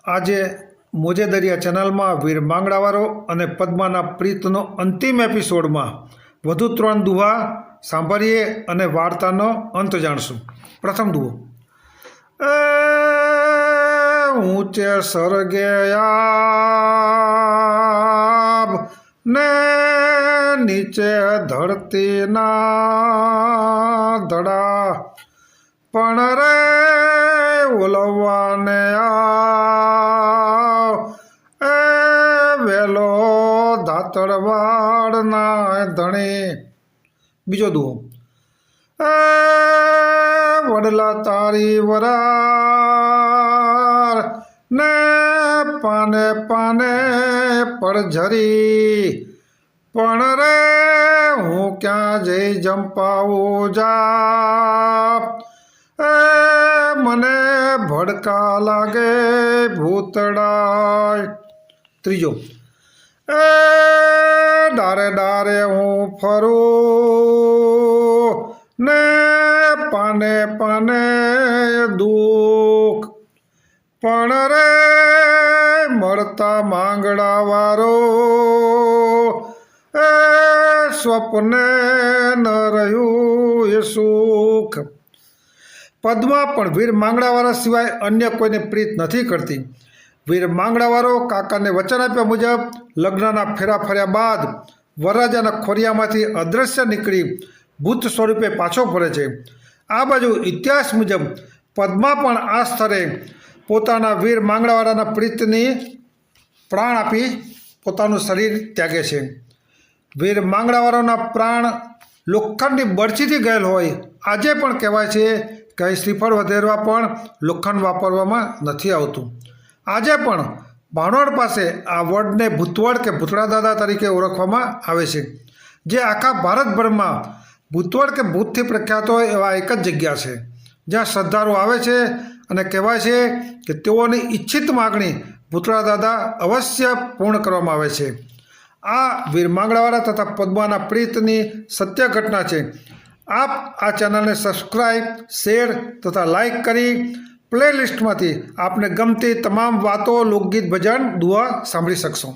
આજે મોજે દરિયા ચેનલમાં વીર માંગડાવાળો અને પદ્માના પ્રીતનો અંતિમ એપિસોડમાં વધુ 3 દુહા સાંભળીએ અને વાર્તાનો અંત જાણશું. પ્રથમ દુહો. એ ઊંચે સ્વર્ગે આબ ને નીચે ધરતીના ધડા પણ રે ઓલવાને આવ એ વેલો દાતરવાડના ધણી. બીજો દુહો. એ વડલા તારી વરાર ને પાને પાને પડઝરી પણ રે હું ક્યાં જઈ જંપાવું જા એ મને ભડકા લાગે ભૂતડાય. ત્રીજો. એ ડારે ડારે હું ફરું ને પાને પાને દુઃખ પણ રે મળતા માંગડાવાળો એ સ્વપ્ને ન રહ્યું એ સુખ. પદ્મા પણ વીર માંગડાવાળા સિવાય અન્ય કોઈને પ્રીત નથી કરતી. વીર માંગડાવાળો કાકાને વચન આપ્યા મુજબ લગ્નના ફેરા ફર્યા બાદ વરરાજાના ખોરિયામાંથી અદૃશ્ય નીકળી ભૂત સ્વરૂપે પાછો ફરે છે. આ બાજુ ઇતિહાસ મુજબ પદ્મા પણ આ સ્થળે પોતાના વીર માંગડાવાળાના પ્રીતની પ્રાણ આપી પોતાનું શરીર ત્યાગે છે. વીર માંગડાવાળાના પ્રાણ લોખંડની બરછીથી ગયેલ હોય આજે પણ કહેવાય છે કે અહીં શ્રીફળ વધેરવા પણ લોખંડ વાપરવામાં નથી આવતું. આજે પણ ભાણવડ પાસે આ વડને ભૂતવડ કે ભૂતળા દાદા તરીકે ઓળખવામાં આવે છે, જે આખા ભારતભરમાં ભૂતવડ કે ભૂતથી પ્રખ્યાત હોય એવા એક જ જગ્યા છે જ્યાં શ્રદ્ધાળુઓ આવે છે અને કહેવાય છે કે તેઓની ઈચ્છિત માગણી ભૂતળા દાદા અવશ્ય પૂર્ણ કરવામાં આવે છે. આ વીર માંગડાવાળા તથા પદ્માના પ્રીતની સત્ય ઘટના છે. આપ આ ચેનલને સબસ્ક્રાઈબ, શેર તથા લાઈક કરી પ્લેલિસ્ટમાંથી આપને ગમતી તમામ વાતો, લોકગીત, ભજન, દુઆ સાંભળી શકશો.